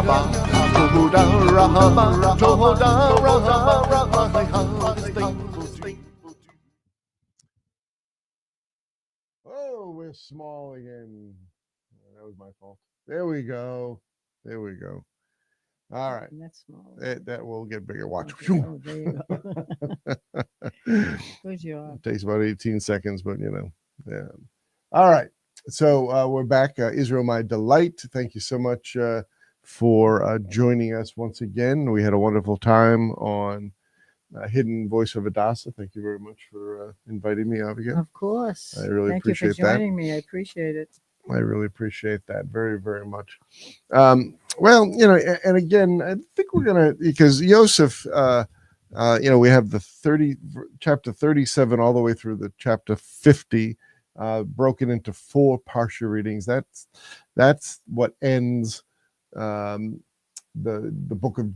Oh, we're small again. That was my fault. There we go. There we go. All right. That's small. That will get bigger. Watch. Okay. Oh, there you go. Good job. It takes about 18 seconds, but you know. Yeah. All right. So we're back. Israel, my delight. Thank you so much for joining us once again. We had a wonderful time on Hidden Voice of Hadassah. Thank you very much for inviting me, AviGayle. Of course. I really Thank you for appreciate that. joining me. I appreciate it. I really appreciate that very, very much. Well, you know, and again, I think we're gonna, because Yosef, you know, we have the chapter 37 all the way through the chapter 50, broken into 4 parsha readings. That's what ends the book of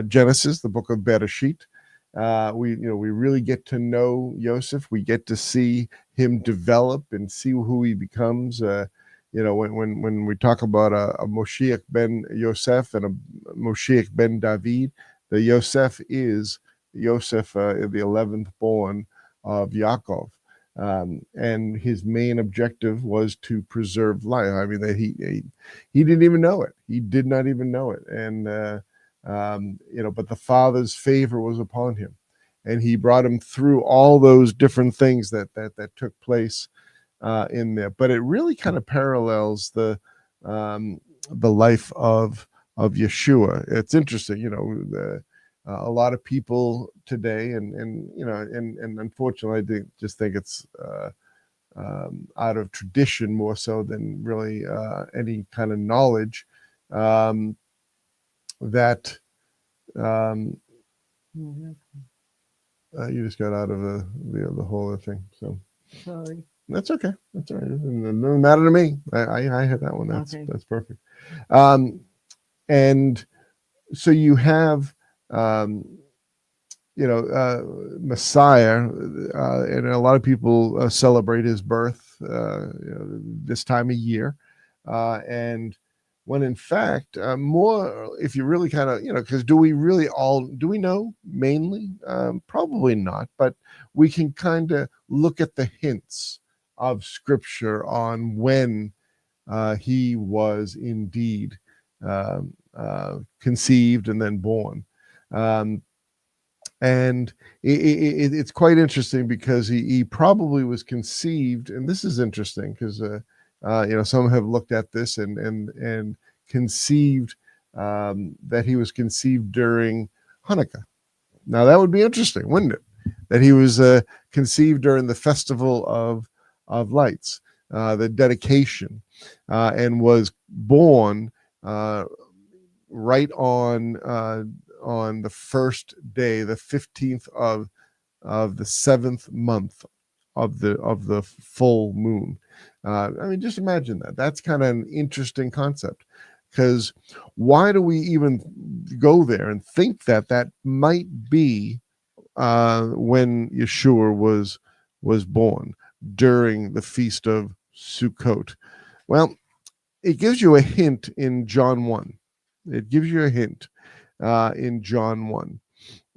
Genesis, the book of Bereshit. We really get to know Yosef. We get to see him develop and see who he becomes. You know, when we talk about a Moshiach ben Yosef and a Moshiach ben David, the Yosef is Yosef, the 11th born of Yaakov, and his main objective was to preserve life. I mean, that he didn't even know it. He did not even know it, and you know, but the Father's favor was upon him, and he brought him through all those different things that took place in there. But it really kind of parallels the life of Yeshua. It's interesting, you know, a lot of people today, and you know, and unfortunately, I just think it's out of tradition more so than really any kind of knowledge. That you just got out of the whole thing, so sorry. That's okay. That's all right. It doesn't matter to me. I had that one. That's perfect. And so you have you know, Messiah, and a lot of people celebrate his birth you know, this time of year, and when in fact more, if you really kind of, you know, because do we know mainly? Probably not, but we can kind of look at the hints of Scripture on when he was indeed conceived and then born. And it's quite interesting because he probably was conceived, and this is interesting because you know, some have looked at this and conceived that he was conceived during Hanukkah. Now that would be interesting, wouldn't it? That he was conceived during the festival of lights, the dedication, and was born right on the first day, the 15th of the 7th month of the full moon. I mean, just imagine that. That's kind of an interesting concept, because why do we even go there and think that might be when Yeshua was born during the feast of Sukkot? Well, it gives you a hint in John 1. It gives you a hint in John 1.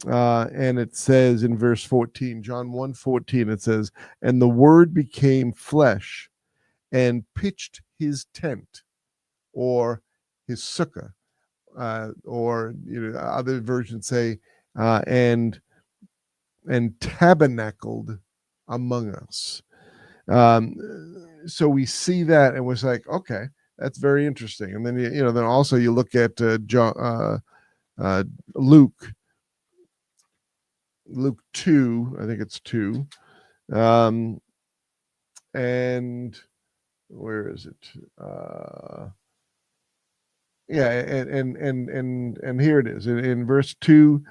And it says in verse 14, John 1:14, it says, "And the Word became flesh and pitched his tent," or his sukkah, or, you know, other versions say, and tabernacled among us. So we see that, and was like, okay, that's very interesting. And then you know, then also you look at Luke 2, I think it's 2, and where is it? Yeah, and here it is in verse 2.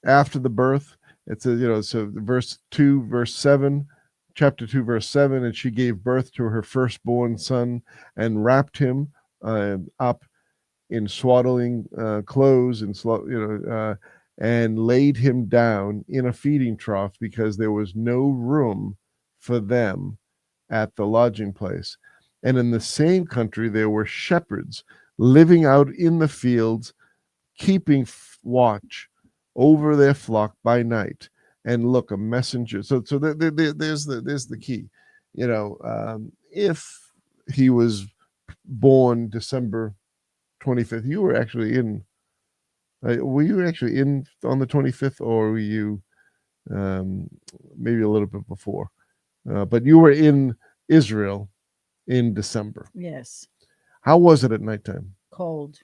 After the birth, it says, you know, so verse 2, verse 7, chapter 2, verse 7, "And she gave birth to her firstborn son and wrapped him up in swaddling clothes and and laid him down in a feeding trough, because there was no room for them at the lodging place." And in the same country, there were shepherds living out in the fields, keeping watch over their flock by night. And look, a messenger. So there's the key. If he was born December 25th, you were actually in. Were you actually in on the 25th, or were you maybe a little bit before? But you were in Israel in December. Yes. How was it at nighttime? Cold.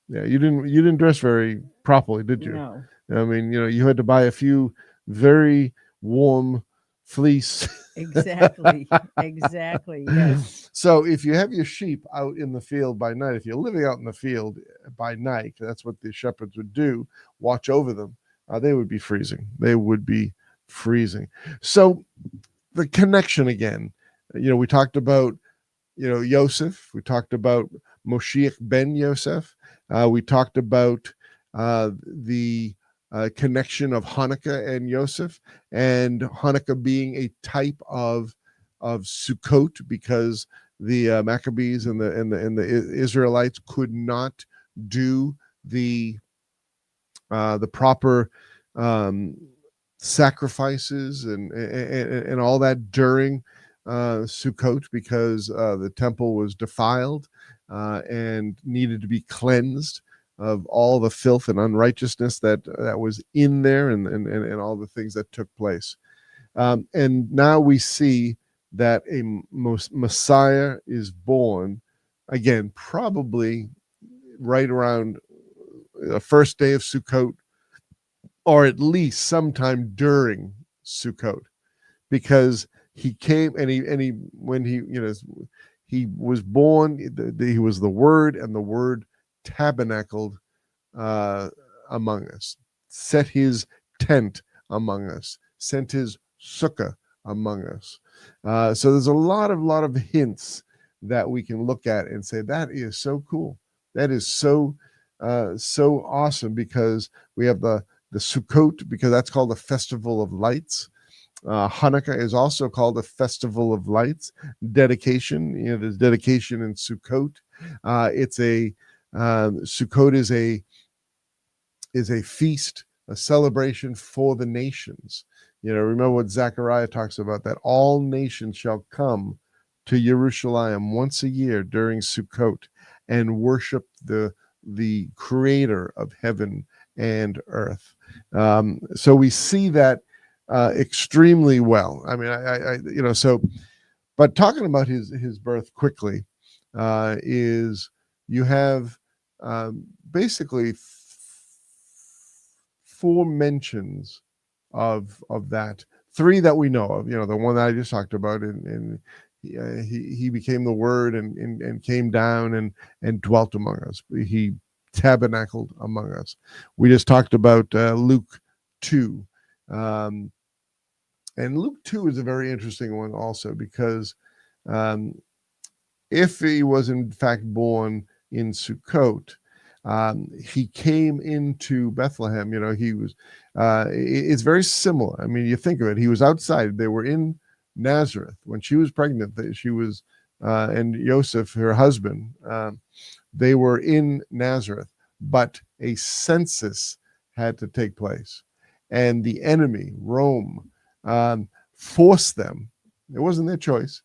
Yeah, you didn't dress very properly, did you? No. I mean, you had to buy a few very warm fleece. Exactly. Exactly. Yes. So if you have your sheep out in the field by night, if you're living out in the field by night, that's what the shepherds would do, watch over them, they would be freezing. They would be freezing. So the connection again, we talked about, Yosef. We talked about Moshiach ben Yosef. We talked about the connection of Hanukkah and Yosef, and Hanukkah being a type of Sukkot, because the Maccabees and the Israelites could not do the proper sacrifices and all that during Sukkot, because the temple was defiled and needed to be cleansed of all the filth and unrighteousness that was in there, and all the things that took place. And now we see that a Messiah is born, again, probably right around the first day of Sukkot, or at least sometime during Sukkot, because he came and he when he was born, he was the Word, and the Word tabernacled among us, set his tent among us, sent his sukkah among us. So there's a lot of hints that we can look at and say that is so cool. That is so awesome, because we have the Sukkot, because that's called the Festival of Lights. Hanukkah is also called a Festival of Lights. Dedication, there's dedication in Sukkot. Sukkot is a feast, a celebration for the nations. Remember what Zechariah talks about, that all nations shall come to Jerusalem once a year during Sukkot and worship the Creator of heaven and earth. So we see that extremely well. I mean, but talking about his birth quickly, is you have basically four mentions of that. Three that we know of. The one that I just talked about, and he became the Word and came down and dwelt among us. He tabernacled among us. We just talked about Luke 2. And Luke 2 is a very interesting one also, because if he was in fact born in Sukkot, he came into Bethlehem. He was. It's very similar. I mean, you think of it. He was outside. They were in Nazareth when she was pregnant. She was, and Joseph, her husband, they were in Nazareth, but a census had to take place, and the enemy, Rome, forced them. It wasn't their choice.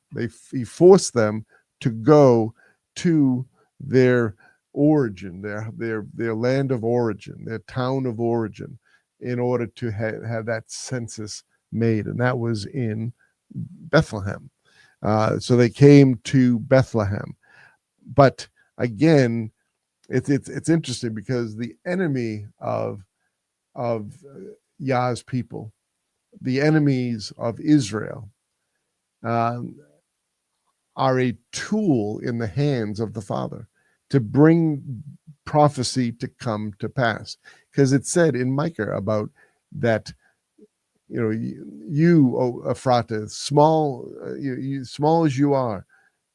He forced them to go to their origin, their land of origin, their town of origin, in order to have that census made, and that was in Bethlehem. So they came to Bethlehem, but again, it's interesting, because the enemy of Yah's people, the enemies of Israel, are a tool in the hands of the Father to bring prophecy to come to pass. Because it said in Micah about that, you, O Ephrata, small as you are,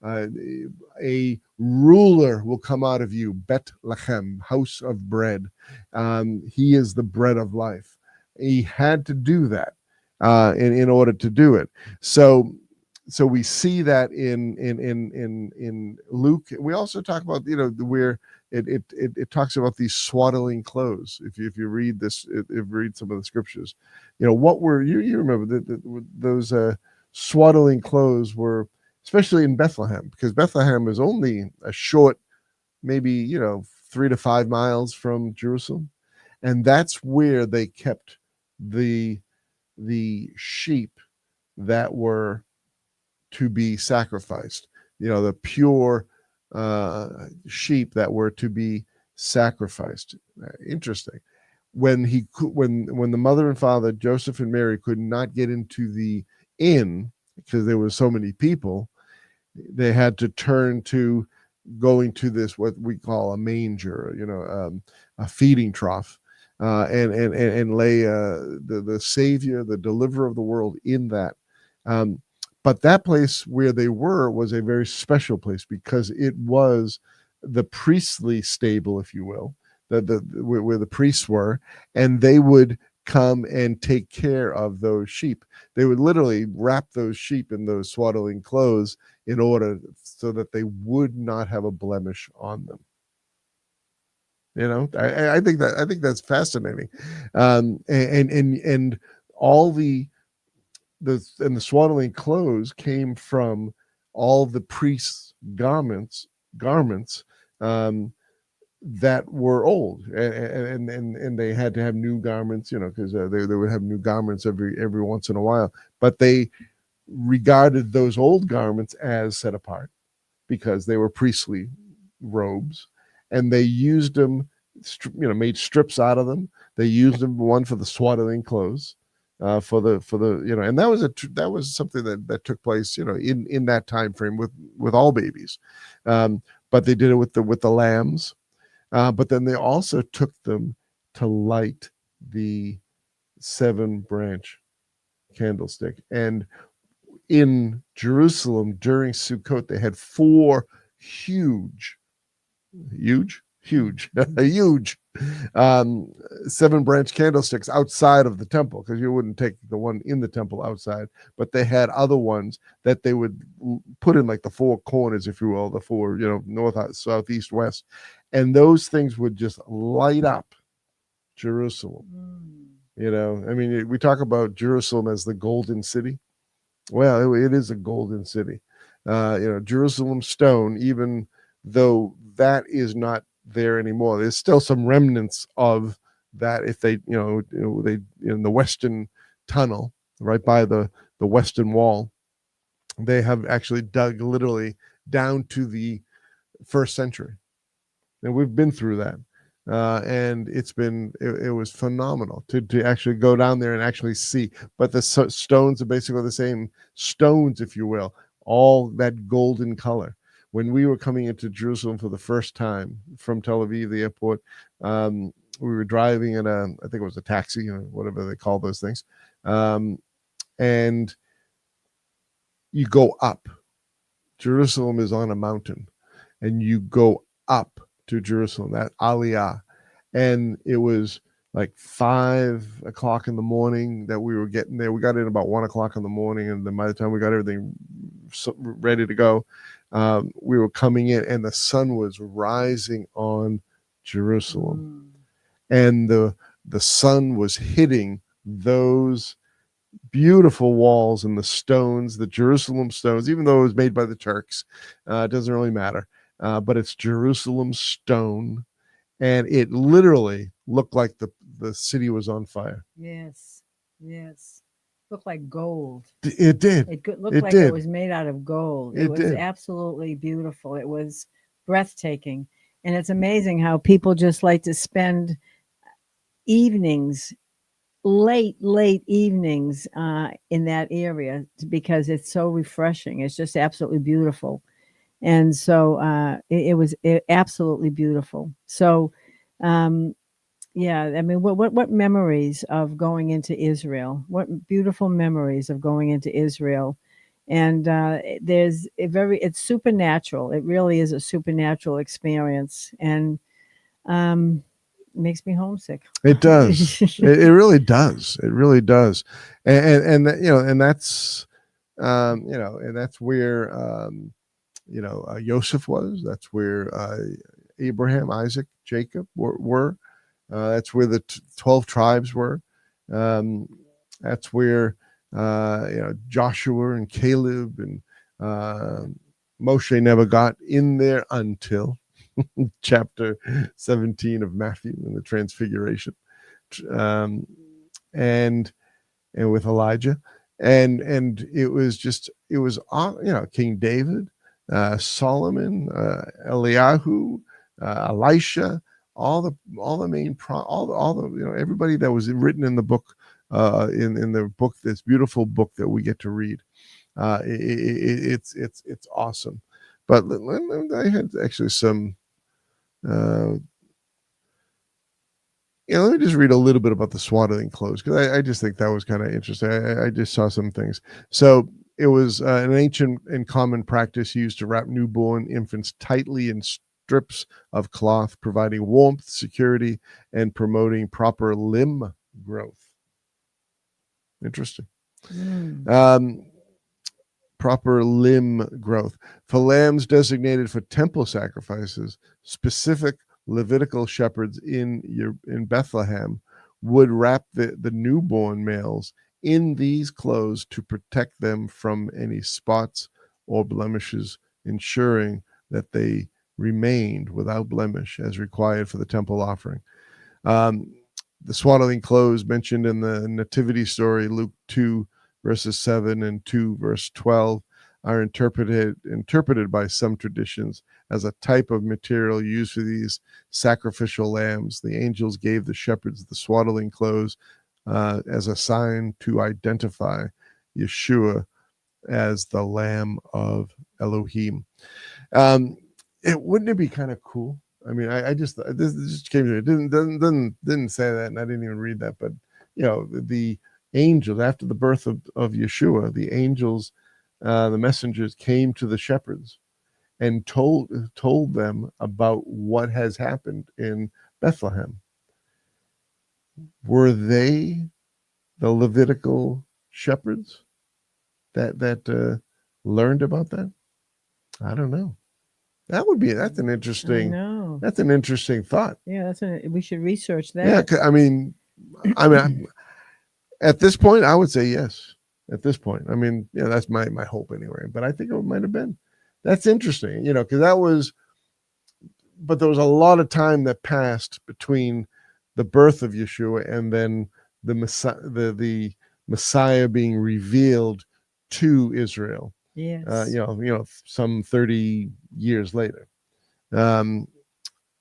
a ruler will come out of you, Bethlehem, house of bread. He is the bread of life. He had to do that in order to do it. So so we see that in Luke. We also talk about, where it talks about these swaddling clothes. If you read this, if you read some of the scriptures, what were you remember that those swaddling clothes were, especially in Bethlehem, because Bethlehem is only a short, maybe 3 to 5 miles from Jerusalem, and that's where they kept the sheep that were to be sacrificed, the pure sheep that were to be sacrificed. Interesting. When the mother and father, Joseph and Mary, could not get into the inn because there were so many people, they had to turn to going to this, what we call a manger, a feeding trough, and lay the Savior, the deliverer of the world, in that. But that place where they were was a very special place because it was the priestly stable, if you will, where the priests were, and they would come and take care of those sheep. They would literally wrap those sheep in those swaddling clothes in order so that they would not have a blemish on them. I think that's fascinating, and all the swaddling clothes came from all the priests' garments that were old, and they had to have new garments, because they would have new garments every once in a while. But they regarded those old garments as set apart because they were priestly robes, and they used them, made strips out of them. They used them, one for the swaddling clothes, for the and that was something that took place, in that time frame with all babies. But they did it with the lambs. But then they also took them to light the 7-branch candlestick. And in Jerusalem during Sukkot, they had 4 huge 7-branch candlesticks outside of the temple, because you wouldn't take the one in the temple outside, but they had other ones that they would put in like the 4 corners, if you will, the 4, north, south, east, west, and those things would just light up Jerusalem. I mean, we talk about Jerusalem as the golden city. Well, it is a golden city. Jerusalem stone, even though that is not there anymore, there's still some remnants of that. If they, they in the Western Tunnel, right by the Western Wall, they have actually dug literally down to the 1st century, and we've been through that. And it was phenomenal to actually go down there and actually see. But the stones are basically the same stones, if you will, all that golden color. When we were coming into Jerusalem for the first time from Tel Aviv, the airport, we were driving in I think it was a taxi, whatever they call those things, and you go up. Jerusalem is on a mountain, and you go up to Jerusalem, that Aliyah. And it was like 5 o'clock in the morning that we were getting there. We got in about 1 o'clock in the morning, and then by the time we got everything ready to go, we were coming in, and the sun was rising on Jerusalem, and the sun was hitting those beautiful walls and the stones, the Jerusalem stones, even though it was made by the Turks. It doesn't really matter. But it's Jerusalem stone, and it literally looked like the city was on fire. Yes. Looked like gold. It did. It looked like it was made out of gold. It was absolutely beautiful. It was breathtaking. And it's amazing how people just like to spend evenings, late evenings, in that area, because it's so refreshing. It's just absolutely beautiful. And so it was absolutely beautiful. So, yeah, I mean, what memories of going into Israel? What beautiful memories of going into Israel. And it's supernatural. It really is a supernatural experience, and it makes me homesick. It does. It really does. It really does. And that's And that's where Joseph was. That's where Abraham, Isaac, Jacob were. That's where the 12 tribes were. Um, that's where Joshua and Caleb and Moshe never got in there until chapter 17 of Matthew in the Transfiguration, um, and with Elijah, and it was King David, Solomon, Eliyahu, Elisha, all the main all the everybody that was written in the book, in the book, this beautiful book that we get to read. It's awesome. But I had actually some. Let me just read a little bit about the swaddling clothes, because I just think that was kind of interesting. I just saw some things. So it was an ancient and common practice used to wrap newborn infants tightly in strips of cloth, providing warmth, security, and promoting proper limb growth. Interesting. Proper limb growth. For lambs designated for temple sacrifices, specific Levitical shepherds in Bethlehem would wrap the newborn males in these clothes to protect them from any spots or blemishes, ensuring that they remained without blemish as required for the temple offering. The swaddling clothes mentioned in the nativity story, Luke 2, verses 7 and 2, verse 12, are interpreted by some traditions as a type of material used for these sacrificial lambs. The angels gave the shepherds the swaddling clothes as a sign to identify Yeshua as the Lamb of Elohim. Wouldn't it be kind of cool? I mean, I just this just came to me. It didn't say that, and I didn't even read that. But the angels, after the birth of Yeshua, the angels, the messengers, came to the shepherds and told them about what has happened in Bethlehem. Were they the Levitical shepherds that learned about that? I don't know. That's an interesting thought. Yeah, we should research that. Yeah, I mean, at this point, I would say yes. At this point, I mean, that's my hope anyway. But I think it might have been. That's interesting, because that was. But there was a lot of time that passed between the birth of Yeshua and then the Messiah being revealed to Israel. Yes. Some 30 years later.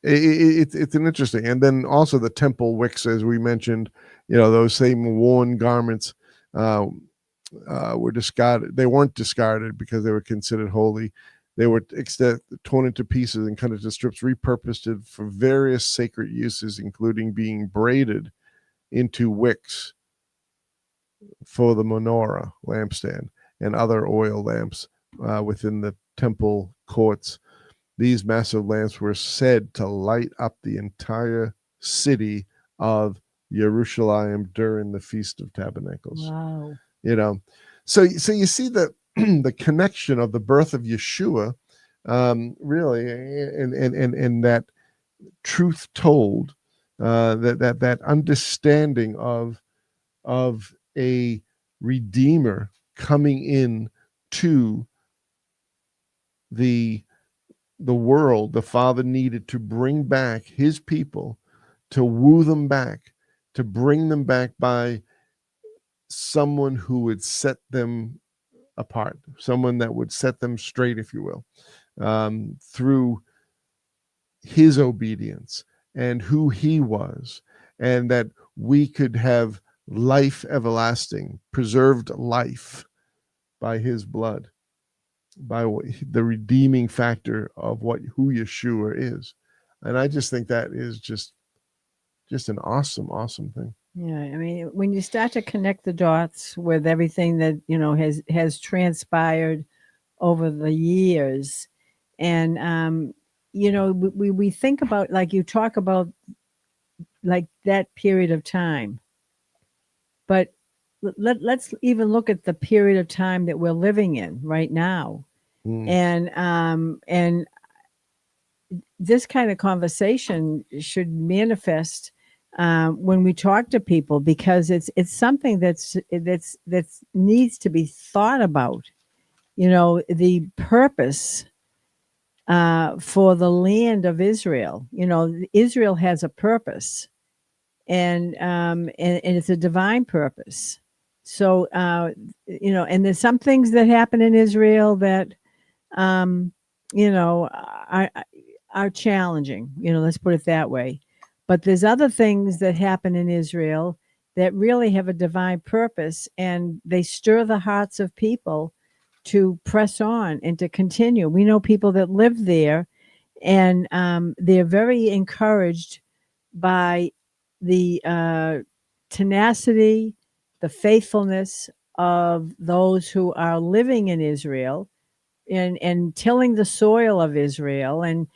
It's an interesting, and then also the temple wicks, as we mentioned, those same worn garments were discarded. They weren't discarded because they were considered holy. They were torn into pieces and cut into strips, repurposed for various sacred uses, including being braided into wicks for the menorah lampstand and other oil lamps within the temple courts. These massive lamps were said to light up the entire city of Jerusalem during the Feast of Tabernacles. Wow. So you see the the connection of the birth of Yeshua, really, and that truth told, that understanding of a redeemer coming in to the world. The Father needed to bring back his people, to woo them back, to bring them back by someone who would set them apart, someone that would set them straight, if you will, through his obedience and who he was, and that we could have life everlasting, preserved life by his blood, by the redeeming factor of who Yeshua is. And I just think that is just an awesome thing. Yeah, I mean, when you start to connect the dots with everything that has transpired over the years, and we think about, like you talk about, like that period of time, but let's even look at the period of time that we're living in right now, and this kind of conversation should manifest when we talk to people, because it's something that's needs to be thought about. The purpose for the land of Israel. Israel has a purpose, and it's a divine purpose. So and there's some things that happen in Israel that um, are challenging. Let's put it that way. But there's other things that happen in Israel that really have a divine purpose, and they stir the hearts of people to press on and to continue. We know people that live there, and they're very encouraged by the tenacity, the faithfulness of those who are living in Israel, and tilling the soil of Israel, and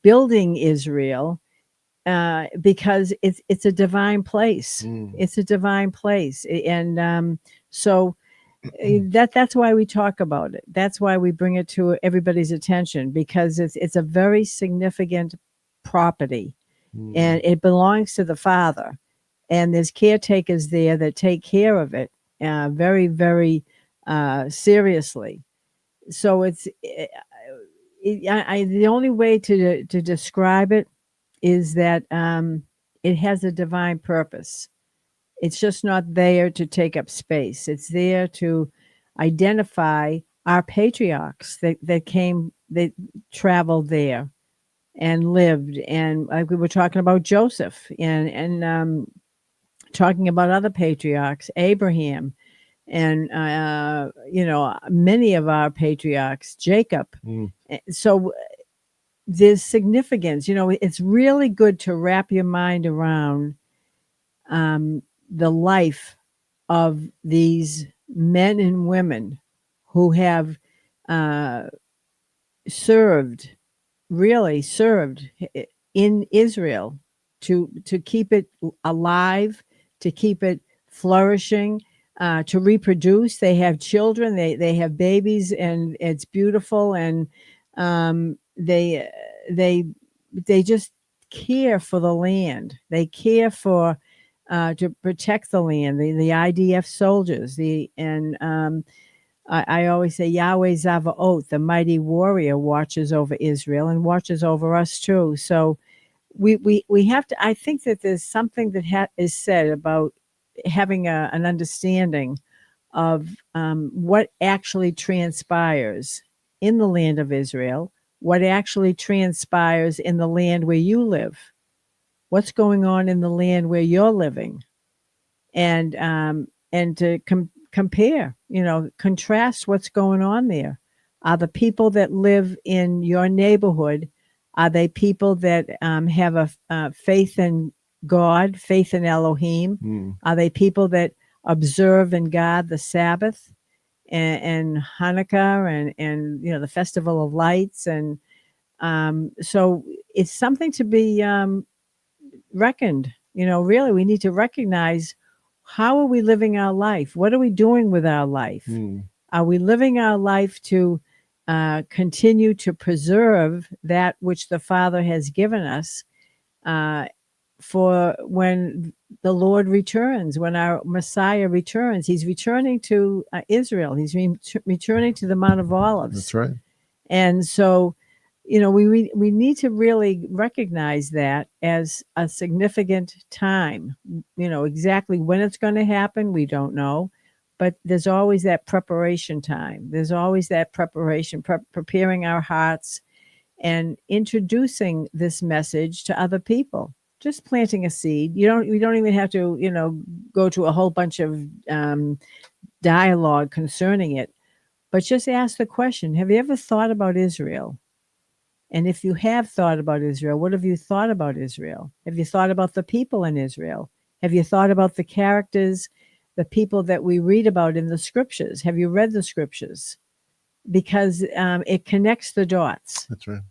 building Israel, because it's a divine place. It's a divine place, and so that's why we talk about it. That's why we bring it to everybody's attention, because it's a very significant property, and it belongs to the Father, and there's caretakers there that take care of it very, very seriously. So the only way to describe it is that it has a divine purpose. It's just not there to take up space. It's there to identify our patriarchs that traveled there and lived. And like we were talking about Joseph, and talking about other patriarchs, Abraham, and many of our patriarchs, Jacob. So there's significance. It's really good to wrap your mind around the life of these men and women who have really served in Israel to keep it alive, to keep it flourishing, to reproduce. They have children, they have babies, and it's beautiful, and they just care for the land. They care for to protect the land. The IDF soldiers, I always say Yahweh Zavaot, the mighty warrior, watches over Israel and watches over us too. So we have to. I think that there's something that is said about having an understanding of what actually transpires in the land of Israel, what actually transpires in the land where you live, what's going on in the land where you're living, and to compare, contrast what's going on there. Are the people that live in your neighborhood, are they people that have a faith in God, faith in Elohim? Are they people that observe and guard the Sabbath and Hanukkah and the Festival of Lights? And so it's something to be reckoned. Really, we need to recognize, how are we living our life? What are we doing with our life? Are we living our life to continue to preserve that which the Father has given us for when the Lord returns, when our Messiah returns? He's returning to Israel. He's returning to the Mount of Olives. That's right. And so, we need to really recognize that as a significant time. Exactly when it's going to happen, we don't know. But there's always that preparation time. There's always that preparation, preparing our hearts and introducing this message to other people. Just planting a seed. We don't even have to, go to a whole bunch of dialogue concerning it. But just ask the question, have you ever thought about Israel? And if you have thought about Israel, what have you thought about Israel? Have you thought about the people in Israel? Have you thought about the characters, the people that we read about in the scriptures? Have you read the scriptures? Because it connects the dots. That's right.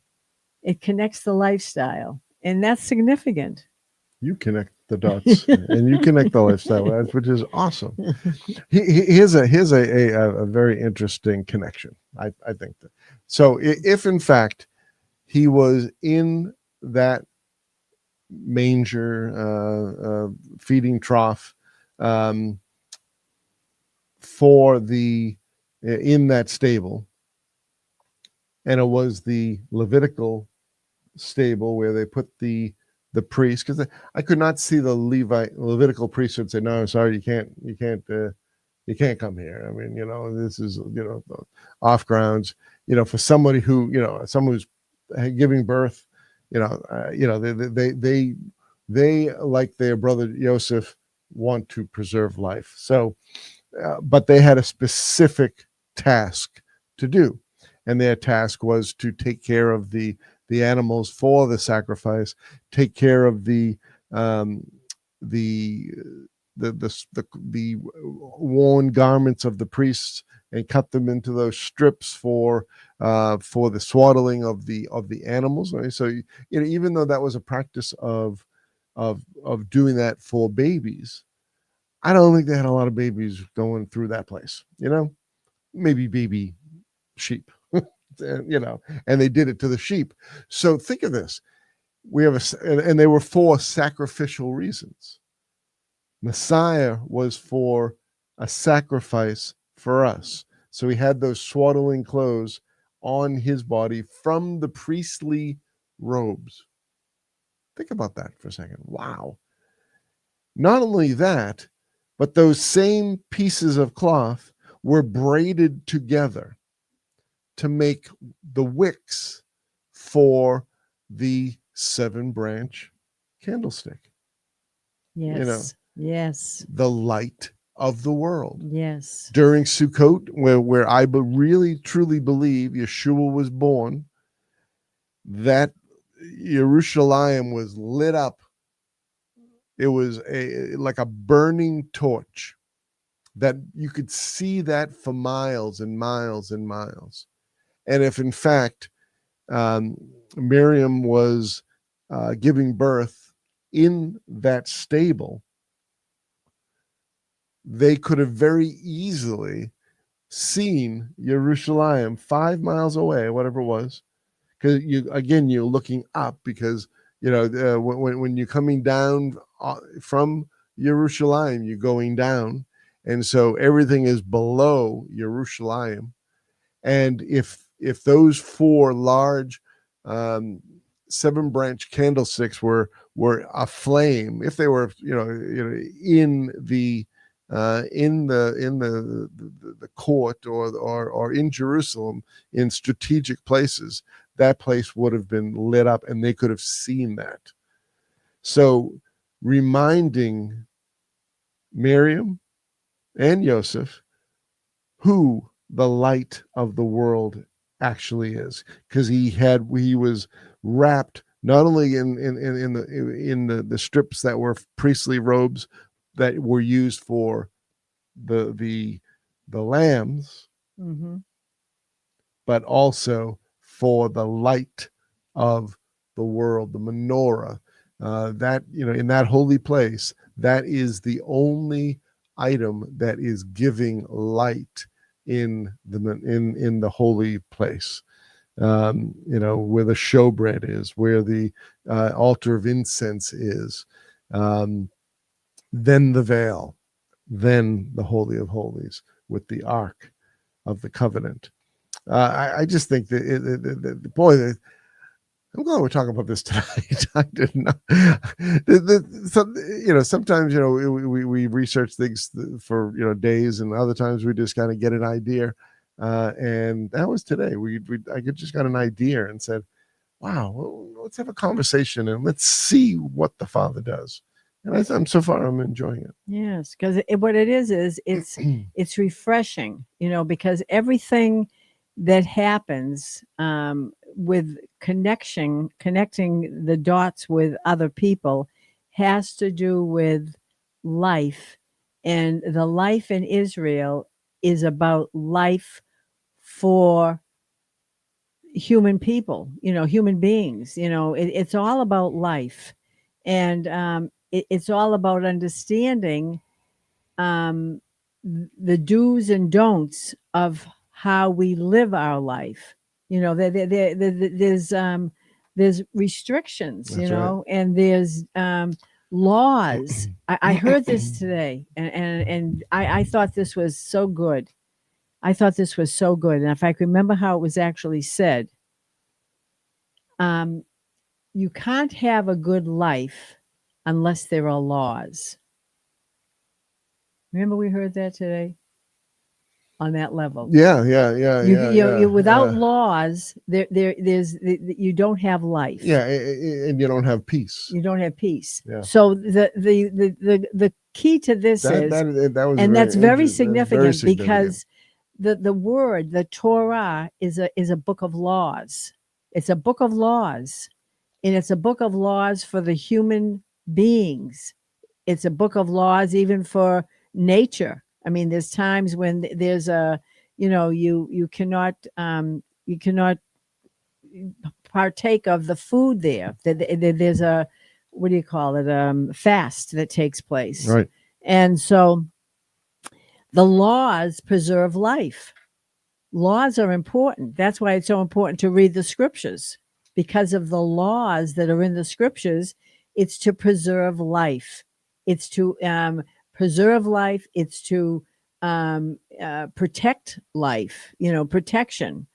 It connects the lifestyle. And that's significant. You connect the dots, and you connect the lifestyle, which is awesome. Here's a very interesting connection. I think that. So if in fact he was in that manger, feeding trough, um, for the in that stable, and it was the Levitical stable where they put the priest, because I could not see the Levitical priesthood say, no, sorry, you can't come here. I mean, this is, off grounds, for somebody who, someone who's giving birth, they like their brother Joseph want to preserve life. So, but they had a specific task to do, and their task was to take care of the animals for the sacrifice, take care of the the the worn garments of the priests, and cut them into those strips for the swaddling of the animals. Right? So even though that was a practice of doing that for babies, I don't think they had a lot of babies going through that place. Maybe baby sheep. And they did it to the sheep. So think of this: we have and they were for sacrificial reasons. Messiah was for a sacrifice for us. So he had those swaddling clothes on his body from the priestly robes. Think about that for a second. Wow. Not only that, but those same pieces of cloth were braided together to make the wicks for the 7-branch candlestick. Yes. Yes. The light of the world. Yes. During Sukkot, where I really truly believe Yeshua was born, that Jerusalem was lit up. It was like a burning torch that you could see that for miles and miles and miles. And if in fact Miriam was giving birth in that stable, they could have very easily seen Jerusalem 5 miles away, whatever it was, because you're looking up, because when you're coming down from Jerusalem, you're going down, and so everything is below Jerusalem. And if those 4 large 7-branch candlesticks were aflame, if they were in the court or in Jerusalem in strategic places, that place would have been lit up, and they could have seen that. So reminding Miriam and Joseph who the light of the world actually is, because he was wrapped not only in the strips that were priestly robes that were used for the lambs, Mm-hmm. but also for the light of the world, the menorah. That in that holy place, that is the only item that is giving light in the holy place. Where the showbread is, where the altar of incense is, then the veil, then the Holy of Holies with the Ark of the Covenant. I just think that boy, I'm glad we're talking about this tonight. I didn't know. Sometimes we research things for days, and other times we just kind of get an idea. And that was today. I just got an idea and said, "Wow, well, let's have a conversation and let's see what the Father does." And I'm enjoying it. Yes, because what it is it's refreshing, because everything that happens with connecting the dots with other people has to do with life, and the life in Israel is about life for human people, human beings. It's all about life, and it's all about understanding the do's and don'ts of how we live our life. There's restrictions, That's right. and there's laws. I heard this today, and I thought this was so good. I thought this was so good. And if I could remember how it was actually said, you can't have a good life unless there are laws. Remember we heard that today on that level. Yeah. Without laws, you don't have life. Yeah, and you don't have peace. You don't have peace. Yeah. So the key to this that's very significant, because the word, the Torah, is a book of laws. It's a book of laws, and it's a book of laws for the human beings. It's a book of laws even for nature. I mean, there's times when there's you cannot partake of the food there. There's a, what do you call it, fast that takes place. Right. And so the laws preserve life. Laws are important. That's why it's so important to read the scriptures, because of the laws that are in the scriptures. It's to preserve life. It's to preserve life. It's to protect life, protection.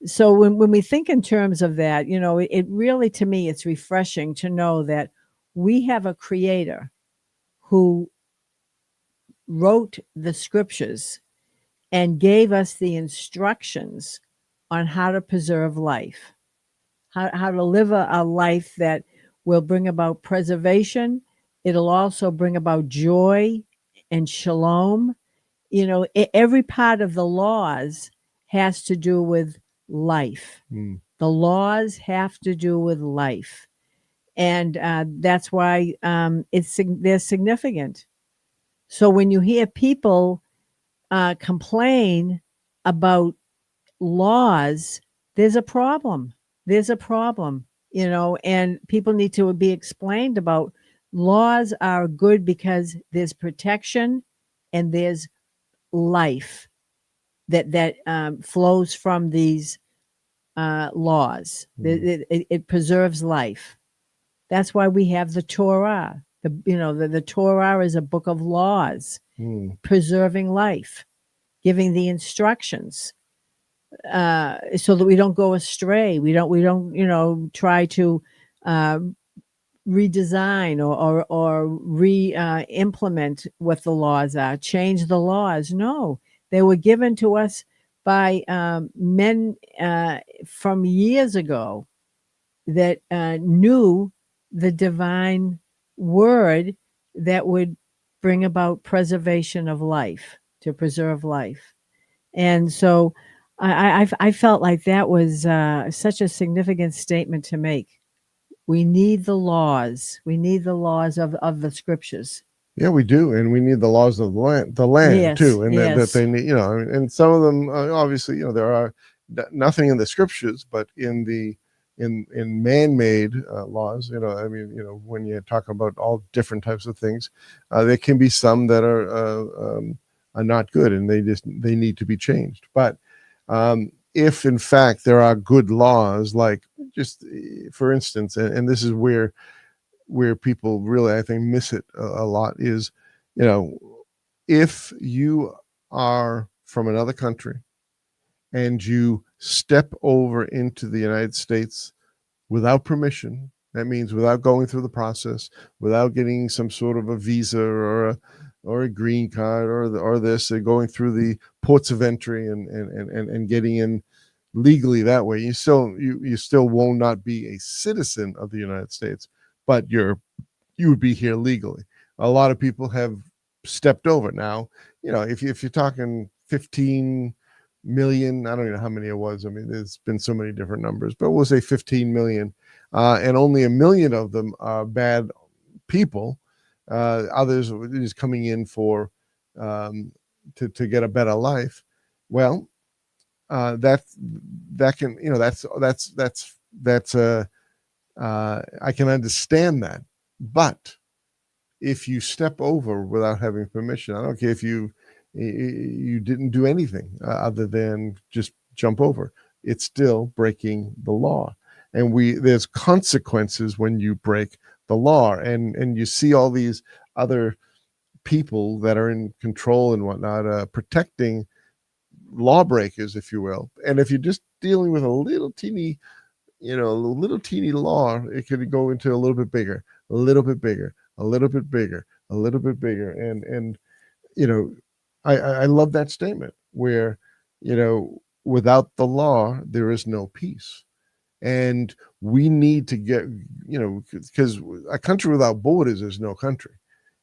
So when we think in terms of that, it really, to me, it's refreshing to know that we have a creator who wrote the scriptures and gave us the instructions on how to preserve life, how to live a life that will bring about preservation. It'll also bring about joy and shalom. Every part of the laws has to do with life. The laws have to do with life. And that's why they're significant. So when you hear people complain about laws, there's a problem. There's a problem, and people need to be explained about laws are good because there's protection and there's life that flows from these laws. It preserves life. That's why we have the Torah. The Torah is a book of laws, preserving life, giving the instructions, so that we don't go astray. We don't try to redesign or re-implement what the laws are, change the laws. No, they were given to us by men from years ago that knew the divine word that would bring about preservation of life, to preserve life. And so I felt like that was such a significant statement to make. We need the laws. We need the laws of the scriptures. Yeah, we do, and we need the laws of the land Yes, too, and yes. that they need, and some of them obviously, there are nothing in the scriptures, but in man-made laws, when you talk about all different types of things, there can be some that are not good, and they need to be changed. But if in fact there are good laws, like, just for instance, and this is where people really, I think, miss it a lot, is, if you are from another country and you step over into the United States without permission, that means without going through the process, without getting some sort of a visa or a green card or this, going through the ports of entry and getting in legally that way, you still will not be a citizen of the United States, but you would be here legally. A lot of people have stepped over. Now, if you're talking 15 million, I don't even know how many it was. I mean, there's been so many different numbers, but we'll say 15 million, and only 1 million of them are bad people. Others are just coming in for to get a better life. Well, that can, that's I can understand that, but if you step over without having permission. I don't care if you didn't do anything other than just jump over. It's still breaking the law, and there's consequences when you break the law. And you see all these other people that are in control and whatnot, protecting lawbreakers, if you will. And if you're just dealing with a little teeny, law, it could go into a little bit bigger, a little bit bigger, a little bit bigger, a little bit bigger. And I love that statement where, without the law, there is no peace. And we need to get, because a country without borders is no country.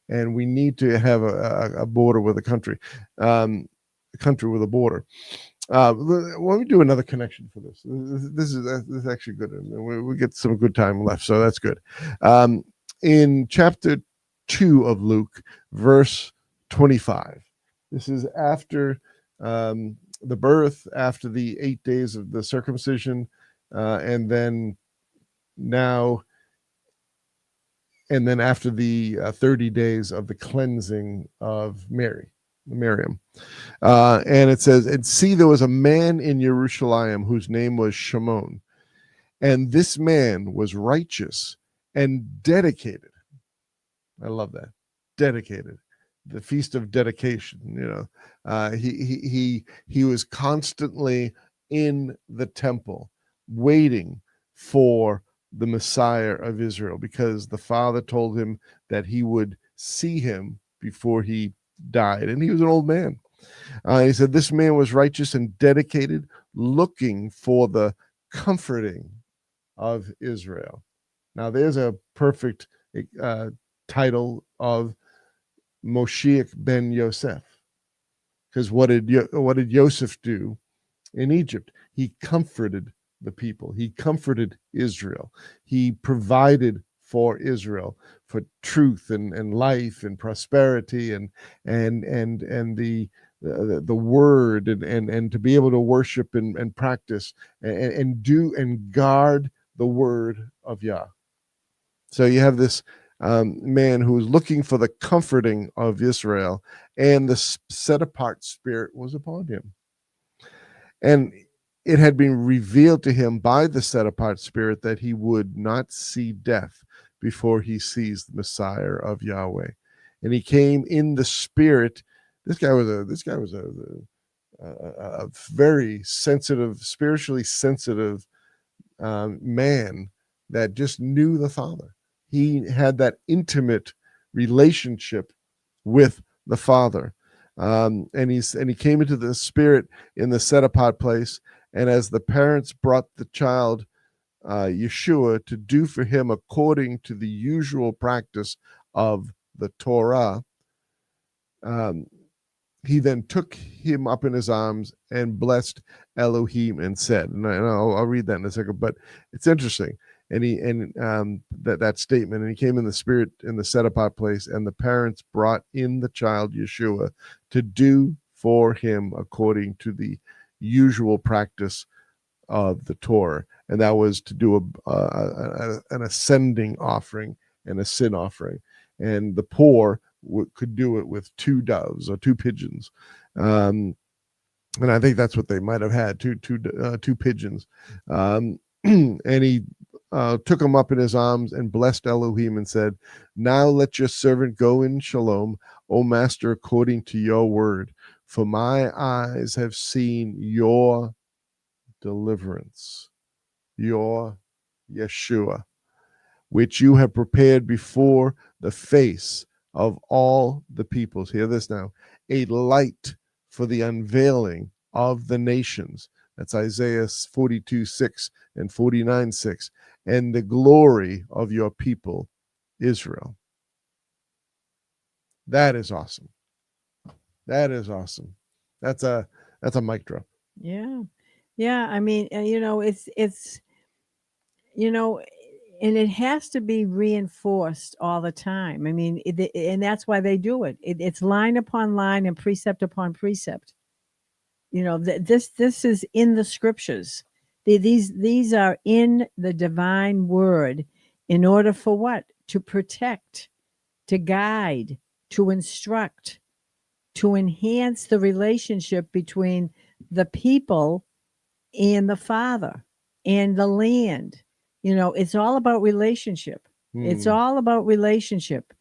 And we need to have a border with a country, a country with a border. Let me do another connection for this. This is actually good. We get some good time left, so that's good. In chapter 2 of Luke, verse 25, this is after the birth, after the 8 days of the circumcision, and then after the 30 days of the cleansing of Miriam. And it says, and see, there was a man in Jerusalem whose name was Shimon, and this man was righteous and dedicated. I love that. Dedicated. The feast of dedication. He was constantly in the temple waiting for the Messiah of Israel, because the Father told him that he would see him before he died, and he was an old man. He said this man was righteous and dedicated, looking for the comforting of Israel. Now, there's a perfect title of Moshiach ben Yosef, because what did Yosef do in Egypt? He comforted the people. He comforted Israel. He provided for Israel, for truth and life and prosperity and the word and to be able to worship and practice and do and guard the word of Yah. So you have this man who is looking for the comforting of Israel, and the set apart spirit was upon him. And it had been revealed to him by the set apart spirit that he would not see death before he sees the Messiah of Yahweh. And he came in the spirit. This guy was a very sensitive, spiritually sensitive man that just knew the Father. He had that intimate relationship with the Father. And he came into the spirit in the set apart place. And as the parents brought the child, Yeshua, to do for him according to the usual practice of the Torah, he then took him up in his arms and blessed Elohim and said, and I'll read that in a second, but it's interesting. And that statement, and he came in the spirit in the set apart place, and the parents brought in the child Yeshua to do for him according to the usual practice of the Torah, and that was to do an ascending offering and a sin offering, and the poor could do it with 2 doves or 2 pigeons, and I think that's what they might have had, two pigeons, and he took him up in his arms and blessed Elohim and said, "Now let your servant go in shalom, O Master, according to your word. For my eyes have seen your deliverance, your Yeshua, which you have prepared before the face of all the peoples." Hear this now. "A light for the unveiling of the nations." That's Isaiah 42:6 and 49:6. "And the glory of your people, Israel." That is awesome. That is awesome. That's a mic drop. Yeah. I mean, it's and it has to be reinforced all the time. I mean, and that's why they do it. It's line upon line and precept upon precept. This is in the scriptures. These are in the divine word, in order for what? To protect to guide, to instruct, to enhance the relationship between the people and the Father and the land. It's all about relationship. It's all about relationship.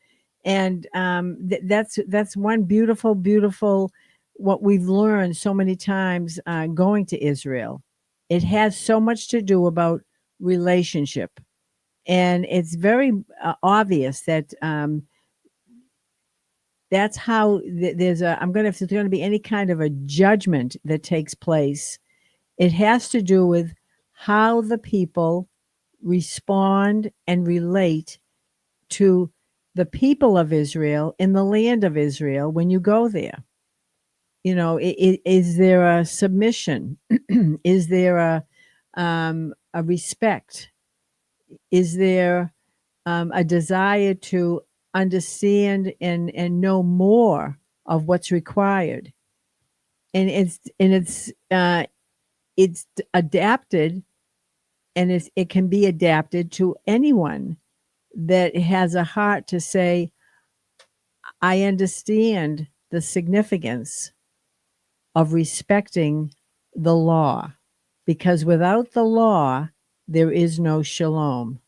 And that's one beautiful what we've learned so many times going to Israel. It has so much to do about relationship. And it's very obvious that that's how there's if there's going to be any kind of a judgment that takes place, it has to do with how the people respond and relate to the people of Israel in the land of Israel when you go there. Is there a submission? Is there a respect? Is there a desire to understand and know more of what's required? And it's adapted, and it can be adapted to anyone that has a heart to say, I understand the significance of respecting the law, because without the law, there is no shalom.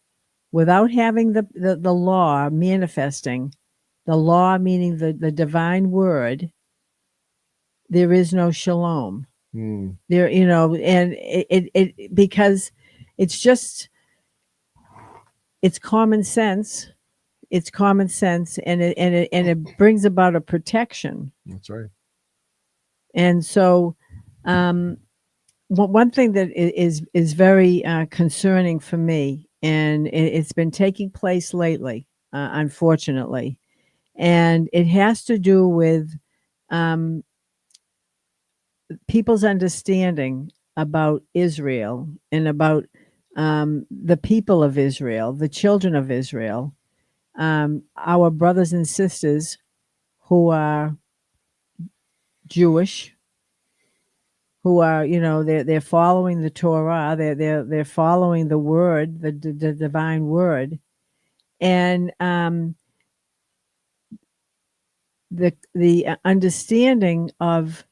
Without having the law manifesting, the law meaning the divine word, there is no shalom. There, and it because it's just, it's common sense. It's common sense, and it brings about a protection. That's right. And so, one thing that is very concerning for me, and it's been taking place lately, unfortunately, and it has to do with people's understanding about Israel and about the people of Israel, the children of Israel, our brothers and sisters who are Jewish, who are, they're following the Torah, they're following the word, the divine word, and the understanding of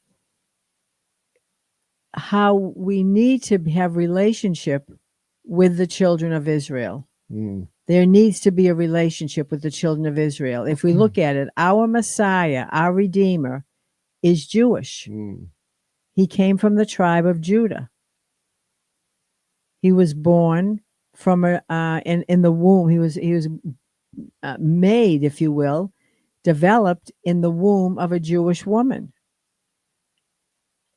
how we need to have relationship with the children of Israel. There needs to be a relationship with the children of Israel. If we look at it, our Messiah, our Redeemer, is Jewish. He came from the tribe of Judah. He was born from in the womb. He was made, if you will, developed in the womb of a Jewish woman.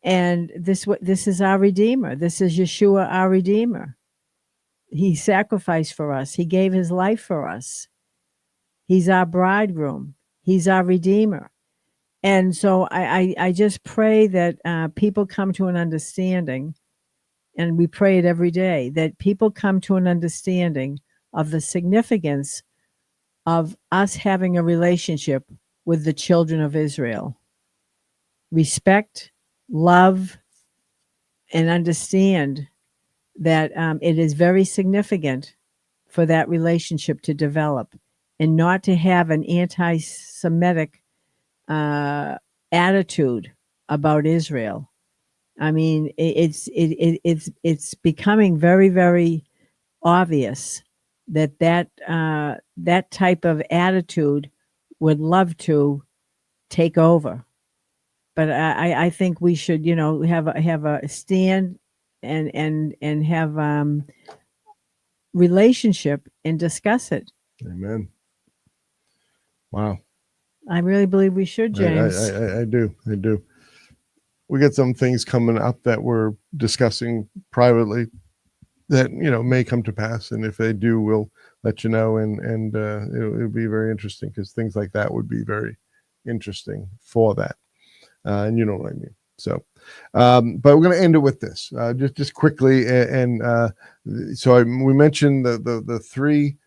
And this is our Redeemer. This is Yeshua, our Redeemer. He sacrificed for us. He gave his life for us. He's our bridegroom. He's our Redeemer. And so I just pray that people come to an understanding, and we pray it every day, that people come to an understanding of the significance of us having a relationship with the children of Israel. Respect, love, and understand that it is very significant for that relationship to develop, and not to have an anti-Semitic attitude about Israel. I mean, it's becoming very, very obvious that type of attitude would love to take over. But I think we should, have a stand and have relationship and discuss it. Amen. Wow. I really believe we should, James. I do. We got some things coming up that we're discussing privately that may come to pass, and if they do, we'll let you know, and it'll be very interesting, because things like that would be very interesting for that, and you know what I mean. So, but we're going to end it with this, just quickly, and so we mentioned the 3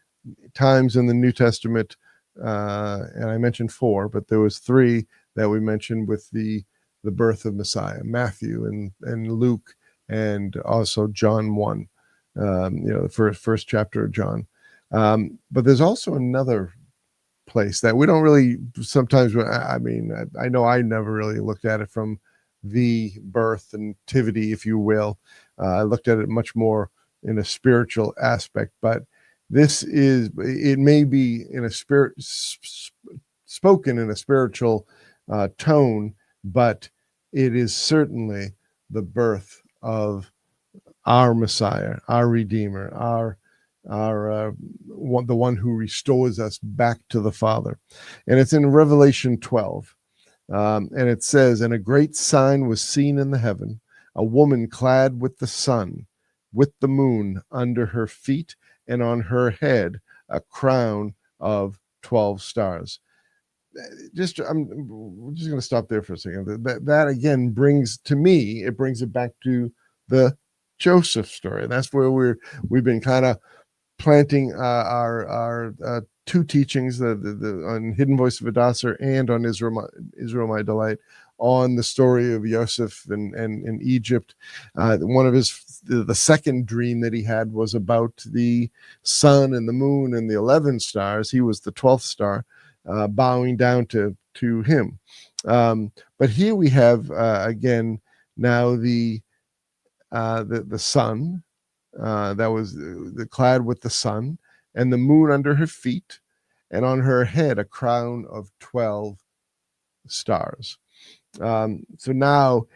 times in the New Testament, and I mentioned 4, but there was 3 that we mentioned with the birth of Messiah: Matthew and Luke, and also John 1. The first chapter of John. But there's also another place that we don't really sometimes. I mean, I know I never really looked at it from the birth and nativity, if you will. I looked at it much more in a spiritual aspect, but it may be in a spoken in a spiritual tone, but it is certainly the birth of our Messiah, our Redeemer, the one who restores us back to the Father. And it's in Revelation 12. And it says, and a great sign was seen in the heaven, a woman clad with the sun, with the moon under her feet, and on her head a crown of 12 stars. I'm just going to stop there for a second. That again brings it back to the Joseph story. That's where we've been kind of planting our two teachings, the on Hidden Voice of Adasar and on Israel My Delight, on the story of Joseph and Egypt. One of the second dream that he had was about the sun and the moon and the 11 stars. He was the 12th star, bowing down to him. But here we have again now the sun that was clad with the sun, and the moon under her feet, and on her head a crown of 12 stars. So now,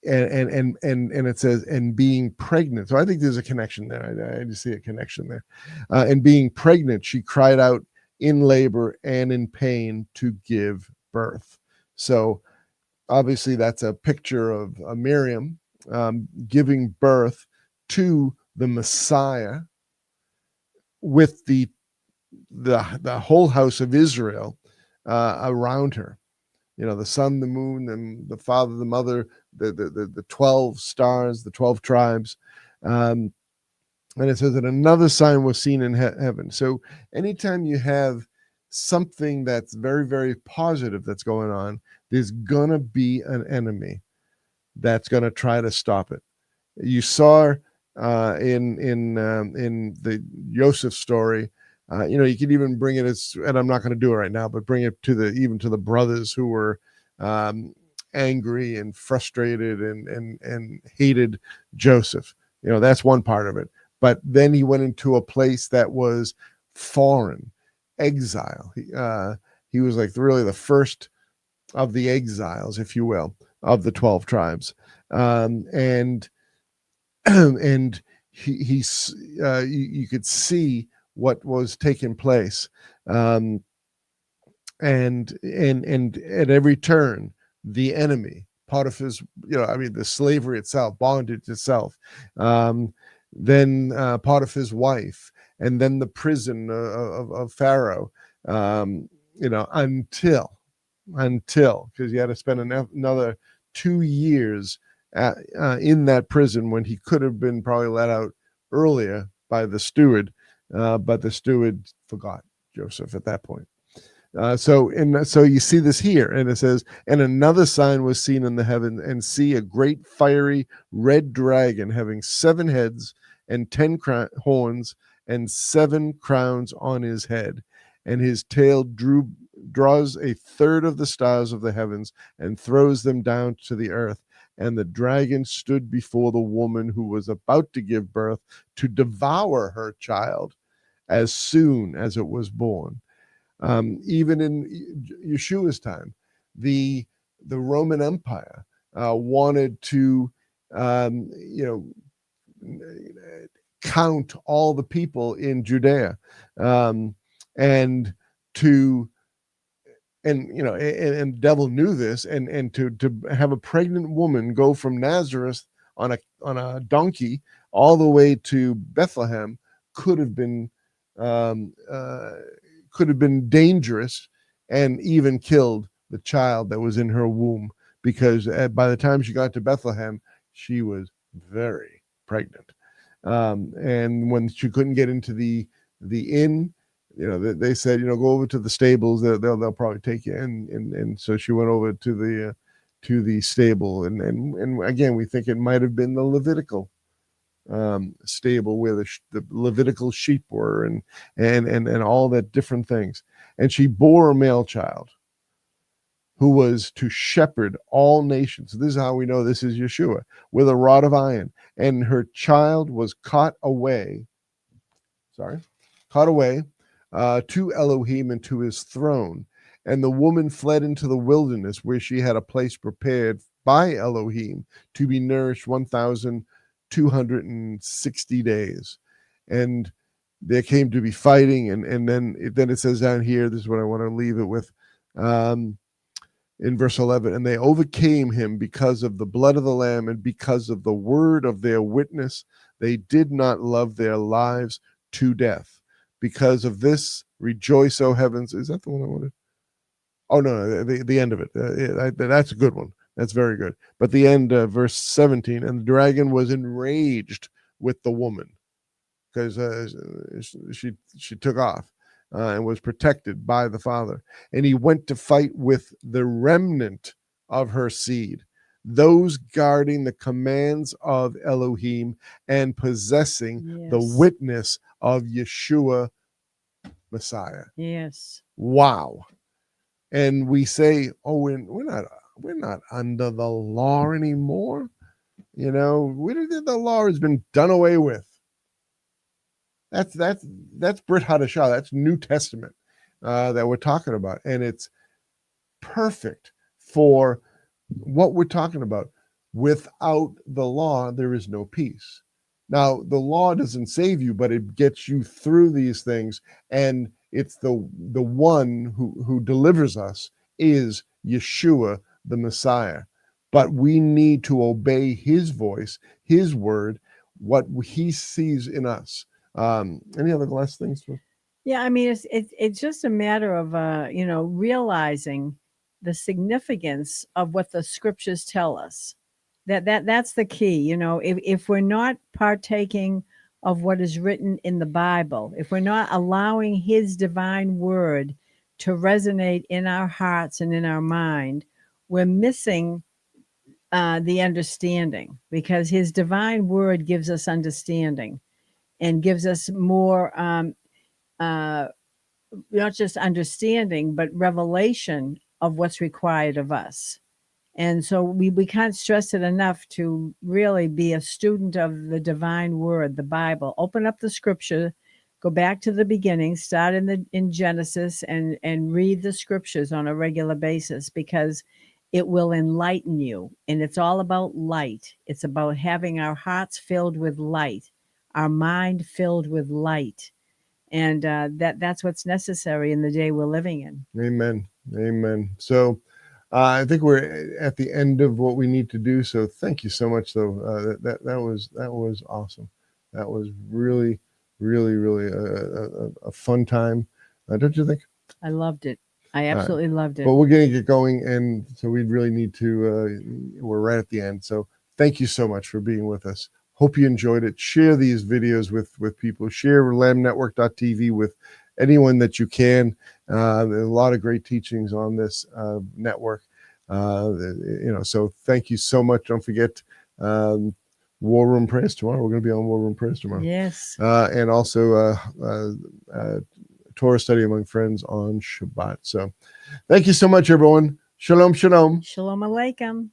and it says, and being pregnant. So I think there's a connection there. I just see a connection there. And being pregnant, she cried out in labor and in pain to give birth. So obviously that's a picture of Miriam giving birth to the Messiah, with the whole house of Israel around her. You know, the sun, the moon, and the father, the mother, the 12 stars, the 12 tribes. And it says that another sign was seen in heaven. So anytime you have something that's very, very positive that's going on, there's going to be an enemy that's going to try to stop it. You saw in the Joseph story, you could even bring it and I'm not going to do it right now, but bring it to the brothers who were angry and frustrated and hated Joseph. That's one part of it. But then he went into a place that was foreign, exile. He was like really the first of the exiles, if you will, of the 12 tribes. And you could see what was taking place, and at every turn, the enemy, Potiphar's, the slavery itself, bondage itself, then Potiphar's wife, and then the prison of Pharaoh, until because he had to spend another 2 years in that prison when he could have been probably let out earlier by the steward, but the steward forgot Joseph at that point. So you see this here, and it says, and another sign was seen in the heaven, and see a great fiery red dragon having 7 heads and 10 horns and 7 crowns on his head, and his tail draws a third of the stars of the heavens and throws them down to the earth. And the dragon stood before the woman who was about to give birth to devour her child as soon as it was born. Even in Yeshua's time, the Roman Empire wanted to, count all the people in Judea, and the devil knew this, and to have a pregnant woman go from Nazareth on a donkey all the way to Bethlehem could have been dangerous, and even killed the child that was in her womb, because by the time she got to Bethlehem, she was very pregnant, and when she couldn't get into the inn, they said, go over to the stables. They'll probably take you. And so she went over to the stable. And again, we think it might have been the Levitical stable where the Levitical sheep were, and all that different things. And she bore a male child who was to shepherd all nations. This is how we know this is Yeshua, with a rod of iron. And her child was caught away to Elohim and to his throne. And the woman fled into the wilderness, where she had a place prepared by Elohim to be nourished 1,260 days. And there came to be fighting, and then it says down here, this is what I want to leave it with, in verse 11, and they overcame him because of the blood of the Lamb and because of the word of their witness. They did not love their lives to death. Because of this, rejoice, O heavens. Is that the one I wanted? Oh, no, the end of it. That's a good one. That's very good. But the end, verse 17, and the dragon was enraged with the woman because she took off and was protected by the Father. And he went to fight with the remnant of her seed, those guarding the commands of Elohim and possessing the witness of Yeshua Messiah. Yes. Wow. And we say, oh, we're not under the law anymore. You know, the law has been done away with. That's Brit Hadashah. That's New Testament that we're talking about, and it's perfect for what we're talking about. Without the law, there is no peace. Now, the law doesn't save you, but it gets you through these things, and it's the one who delivers us is Yeshua, the Messiah. But we need to obey his voice, his word, what he sees in us. Any other last things? Yeah, I mean, it's just a matter of realizing the significance of what the scriptures tell us. That's the key. You know, if we're not partaking of what is written in the Bible, if we're not allowing his divine word to resonate in our hearts and in our mind, we're missing the understanding, because his divine word gives us understanding and gives us more, not just understanding, but revelation of what's required of us. And so we can't stress it enough to really be a student of the divine word, the Bible. Open up the scripture, go back to the beginning, start in Genesis, and read the scriptures on a regular basis, because it will enlighten you. And it's all about light. It's about having our hearts filled with light, our mind filled with light. And that's what's necessary in the day we're living in. Amen. Amen. So I think we're at the end of what we need to do. So thank you so much, though. That was awesome. That was really, really, really a fun time. Don't you think? I loved it. I absolutely loved it. But we're going to get going, and so we really need to. We're right at the end. So thank you so much for being with us. Hope you enjoyed it. Share these videos with people. Share lambnetwork.tv with anyone that you can. There's a lot of great teachings on this network. So thank you so much. Don't forget War Room Prayers tomorrow. We're going to be on War Room Prayers tomorrow. Yes. And also Torah Study Among Friends on Shabbat. So thank you so much, everyone. Shalom, shalom. Shalom Aleichem.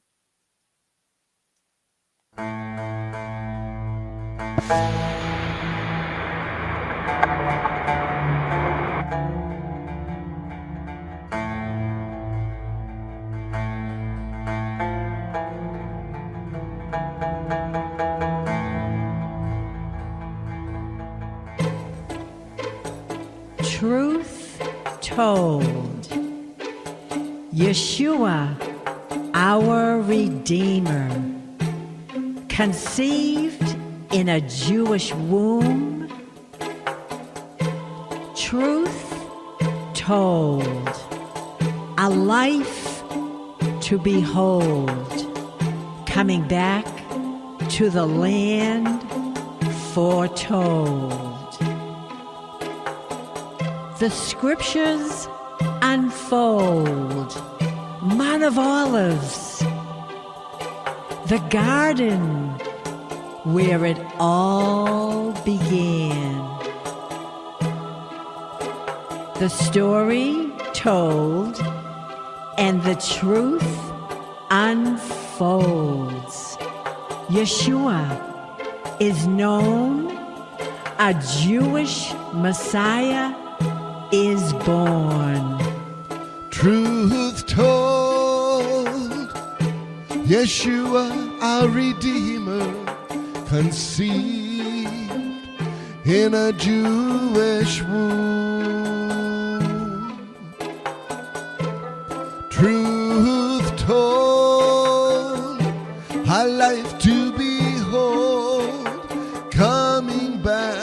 Truth told. Yeshua, our Redeemer, conceived in a Jewish womb. Truth told. A life to behold, coming back to the land foretold. The scriptures unfold. Mount of Olives, the garden where it all began. The story told and the truth unfolds. Yeshua is known, a Jewish Messiah is born. Truth told, Yeshua, our Redeemer, conceived in a Jewish womb. Truth told, our life to behold, coming back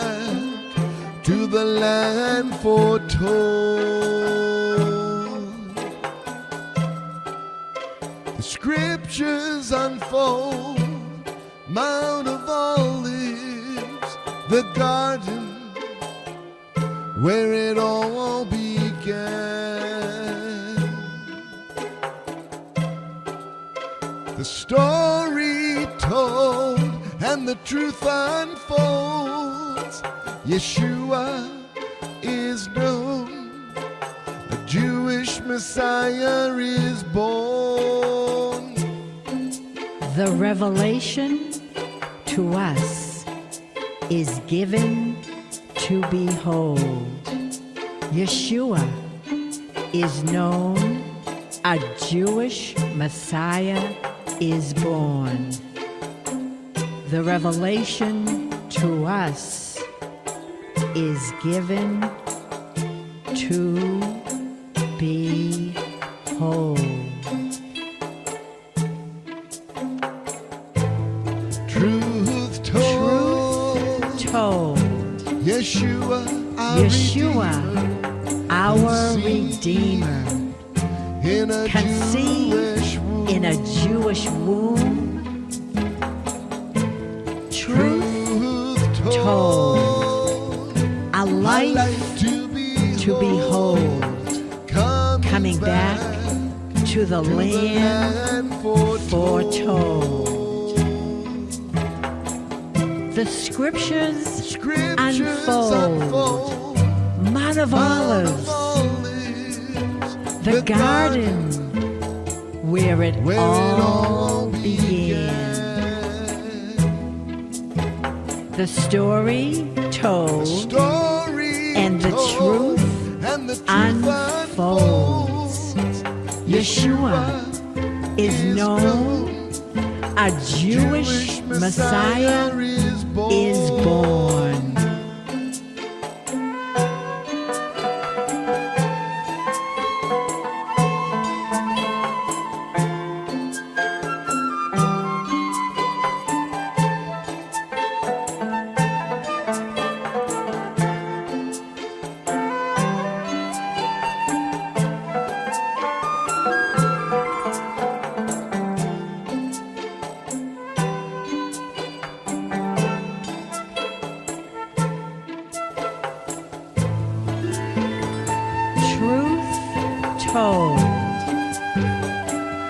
to the land foretold. The scriptures unfold, Mount of Olives, the garden where it all began. The story told and the truth unfolds. Yeshua is known, a Jewish Messiah is born. The revelation to us is given to behold. Yeshua is known, a Jewish Messiah is born. The revelation to us is given to behold. Truth told, Yeshua, our Redeemer, conceived in a Jewish womb. Truth told, a life to behold, coming back to the land foretold. The scriptures unfold, Mount of Olives, the garden where it all began. The story told and the truth unfolds. Yeshua is known, a Jewish Messiah is born. Told.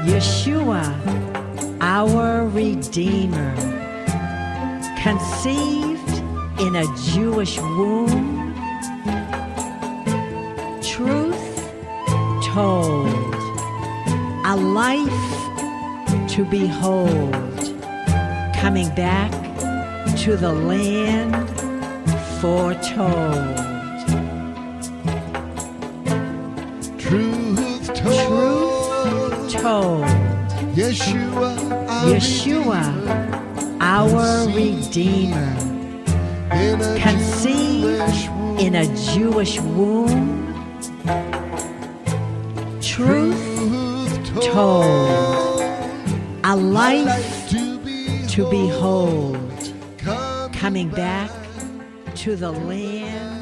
Yeshua, our Redeemer, conceived in a Jewish womb. Truth told, a life to behold, coming back to the land foretold. Truth told, Yeshua, our Redeemer, conceived in a Jewish womb. Truth told, a life to behold, coming back to the land